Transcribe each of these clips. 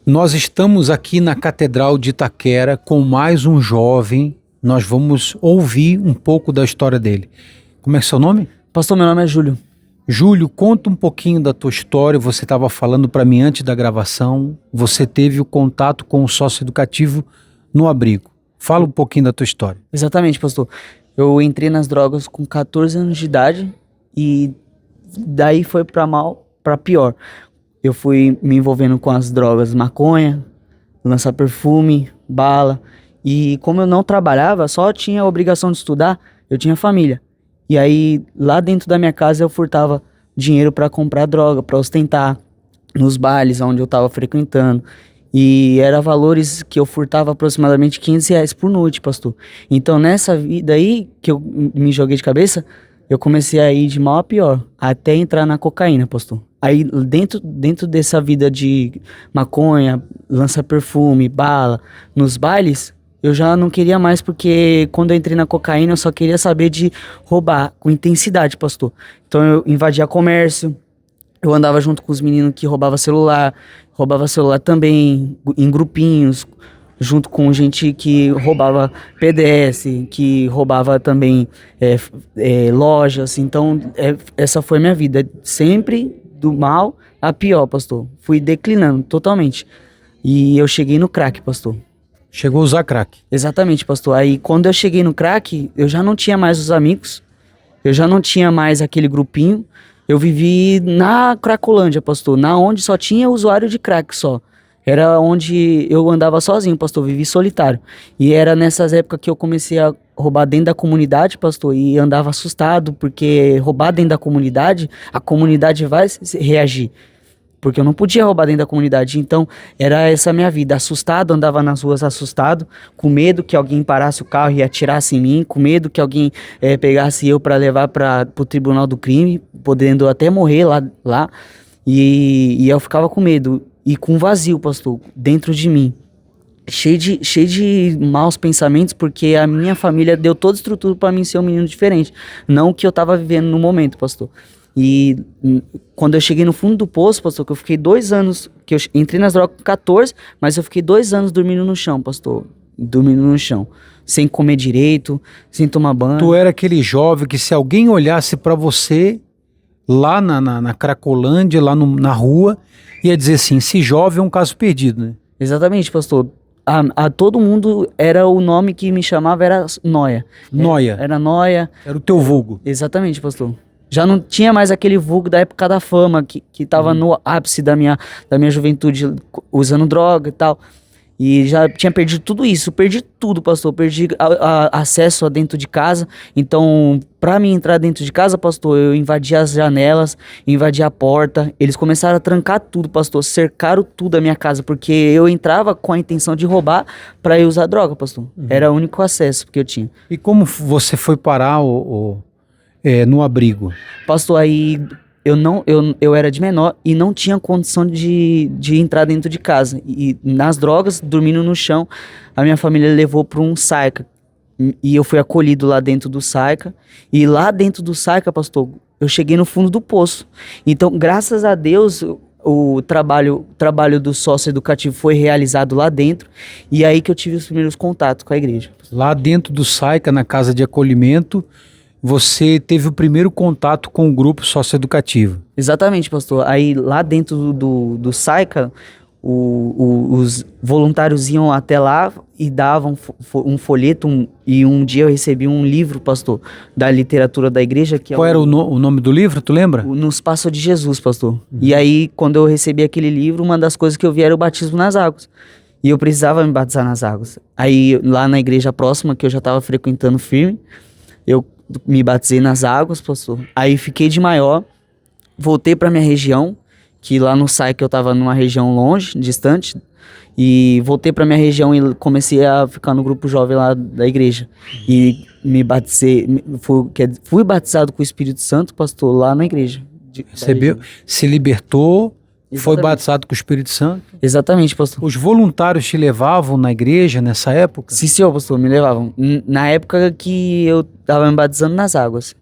Nós estamos aqui na Catedral de Itaquera com mais um jovem. Nós vamos ouvir um pouco da história dele. Como é seu nome? Pastor, meu nome é Júlio. Júlio, conta um pouquinho da tua história. Você estava falando para mim antes da gravação. Você teve o contato com o sócio-educativo no abrigo. Fala um pouquinho da tua história. Exatamente, pastor. Eu entrei nas drogas com 14 anos de idade e daí foi para mal, para pior. Eu fui me envolvendo com as drogas, maconha, lança-perfume, bala. E como eu não trabalhava, só tinha a obrigação de estudar, eu tinha família. E aí, lá dentro da minha casa, eu furtava dinheiro para comprar droga, para ostentar nos bailes onde eu estava frequentando. E era valores que eu furtava aproximadamente R$ 500 por noite, pastor. Então, nessa vida aí, que eu me joguei de cabeça, eu comecei a ir de mal a pior, até entrar na cocaína, pastor. Aí, dentro dessa vida de maconha, lança-perfume, bala, nos bailes, eu já não queria mais, porque quando eu entrei na cocaína, eu só queria saber de roubar com intensidade, pastor. Então, eu invadia comércio, eu andava junto com os meninos que roubava celular também, em grupinhos, junto com gente que roubava PDS, que roubava também lojas. Então, essa foi minha vida, sempre do mal a pior, pastor. Fui declinando totalmente. E eu cheguei no crack, pastor. Chegou a usar crack? Exatamente, pastor. Aí, quando eu cheguei no crack, eu já não tinha mais os amigos, eu já não tinha mais aquele grupinho. Eu vivi na Cracolândia, pastor, na onde só tinha usuário de crack só. Era onde eu andava sozinho, pastor, vivi solitário. E era nessas épocas que eu comecei a roubar dentro da comunidade, pastor, e andava assustado, porque roubar dentro da comunidade, a comunidade vai reagir. Porque eu não podia roubar dentro da comunidade. Então, era essa minha vida. Assustado, andava nas ruas assustado, com medo que alguém parasse o carro e atirasse em mim, com medo que alguém pegasse eu para levar para o tribunal do crime, podendo até morrer lá. E eu ficava com medo e com vazio, pastor, dentro de mim. Cheio de maus pensamentos, porque a minha família deu toda a estrutura para mim ser um menino diferente. Não o que eu estava vivendo no momento, pastor. E quando eu cheguei no fundo do poço, pastor, que eu fiquei 2 anos, que eu entrei nas drogas com 14, mas eu fiquei 2 anos dormindo no chão, pastor. Dormindo no chão. Sem comer direito, sem tomar banho. Tu era aquele jovem que, se alguém olhasse pra você lá na Cracolândia, lá na rua, ia dizer assim: esse jovem é um caso perdido, né? Exatamente, pastor. A todo mundo, era o nome que me chamava, era Noia. Noia. Era Noia. Era o teu vulgo. Exatamente, pastor. Já não tinha mais aquele vulgo da época da fama, que tava no ápice da minha juventude, usando droga e tal. E já tinha perdido tudo isso, perdi tudo, pastor. Perdi acesso a dentro de casa. Então, pra mim entrar dentro de casa, pastor, eu invadia as janelas, invadia a porta. Eles começaram a trancar tudo, pastor. Cercaram tudo a minha casa, porque eu entrava com a intenção de roubar pra eu usar droga, pastor. Era o único acesso que eu tinha. E como você foi parar no abrigo? Pastor, aí eu era de menor e não tinha condição de entrar dentro de casa. E nas drogas, dormindo no chão, a minha família levou para um Saica. E eu fui acolhido lá dentro do Saica. E lá dentro do Saica, pastor, eu cheguei no fundo do poço. Então, graças a Deus, o trabalho do sócio educativo foi realizado lá dentro. E aí que eu tive os primeiros contatos com a igreja. Lá dentro do Saica, na casa de acolhimento, você teve o primeiro contato com o grupo socioeducativo. Exatamente, pastor. Aí lá dentro do Saica, os voluntários iam até lá e davam um folheto, e um dia eu recebi um livro, pastor, da literatura da igreja. Qual era o nome do livro, tu lembra? Nos Passos de Jesus, pastor. E aí, quando eu recebi aquele livro, uma das coisas que eu vi era o batismo nas águas. E eu precisava me batizar nas águas. Aí, lá na igreja próxima, que eu já estava frequentando firme, eu me batizei nas águas, pastor. Aí fiquei de maior, voltei para minha região, que lá no Saica eu tava numa região longe, distante, e voltei para minha região e comecei a ficar no grupo jovem lá da igreja. E me batizei, fui batizado com o Espírito Santo, pastor, lá na igreja. Recebeu, se libertou. Exatamente. Foi batizado com o Espírito Santo? Exatamente, pastor. Os voluntários te levavam na igreja nessa época? Sim, senhor, pastor, me levavam. Na época que eu tava me batizando nas águas.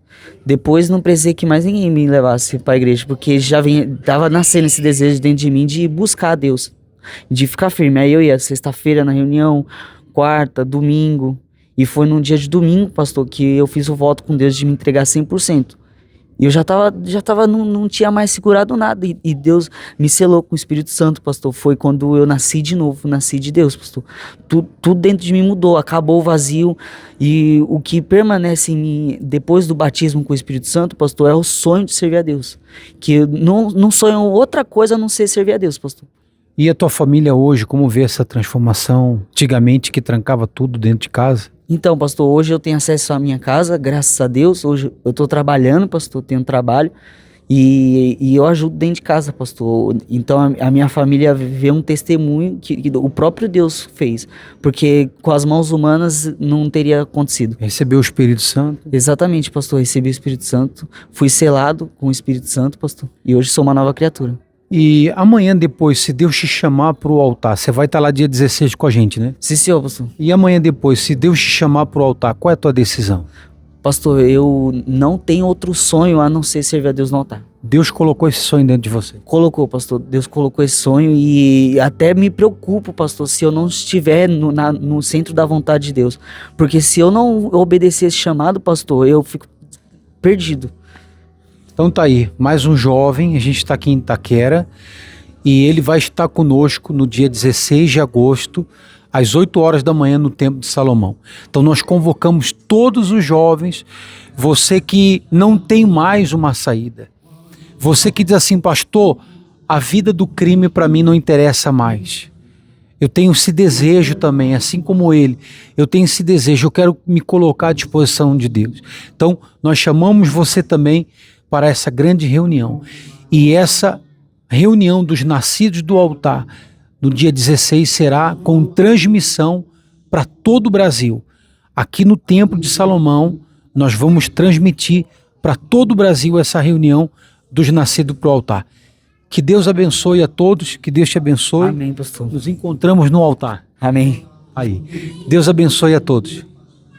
Depois não precisei que mais ninguém me levasse para a igreja, porque já tava nascendo esse desejo dentro de mim de buscar a Deus. de ficar firme. Aí eu ia sexta-feira na reunião, quarta, domingo, e foi num dia de domingo, pastor, que eu fiz o voto com Deus de me entregar 100%. E eu não tinha mais segurado nada. E Deus me selou com o Espírito Santo, pastor. Foi quando eu nasci de novo, nasci de Deus, pastor. Tudo dentro de mim mudou, acabou o vazio. E o que permanece em mim depois do batismo com o Espírito Santo, pastor, é o sonho de servir a Deus. Que eu não sonho outra coisa a não ser servir a Deus, pastor. E a tua família hoje, como vê essa transformação? Antigamente que trancava tudo dentro de casa. Então, pastor, hoje eu tenho acesso à minha casa, graças a Deus. Hoje eu estou trabalhando, pastor, tenho trabalho e eu ajudo dentro de casa, pastor. Então a minha família vê um testemunho que o próprio Deus fez, porque com as mãos humanas não teria acontecido. Recebeu o Espírito Santo. Exatamente, pastor, recebi o Espírito Santo, fui selado com o Espírito Santo, pastor, e hoje sou uma nova criatura. E amanhã depois, se Deus te chamar para o altar, você vai estar lá dia 16 com a gente, né? Sim, senhor, pastor. E amanhã depois, se Deus te chamar para o altar, qual é a tua decisão? Pastor, eu não tenho outro sonho a não ser servir a Deus no altar. Deus colocou esse sonho dentro de você. Colocou, pastor. Deus colocou esse sonho e até me preocupo, pastor, se eu não estiver no centro da vontade de Deus. Porque se eu não obedecer esse chamado, pastor, eu fico perdido. Então tá aí, mais um jovem, a gente está aqui em Itaquera e ele vai estar conosco no dia 16 de agosto, às 8 horas da manhã no Templo de Salomão. Então nós convocamos todos os jovens, você que não tem mais uma saída, você que diz assim, pastor, a vida do crime para mim não interessa mais. Eu tenho esse desejo também, assim como ele, eu tenho esse desejo, eu quero me colocar à disposição de Deus. Então nós chamamos você também para essa grande reunião. E essa reunião dos nascidos do altar, no dia 16, será com transmissão para todo o Brasil. Aqui no Templo de Salomão, nós vamos transmitir para todo o Brasil essa reunião dos nascidos para o altar. Que Deus abençoe a todos, que Deus te abençoe. Amém, pastor. Nos encontramos no altar. Amém. Aí. Deus abençoe a todos.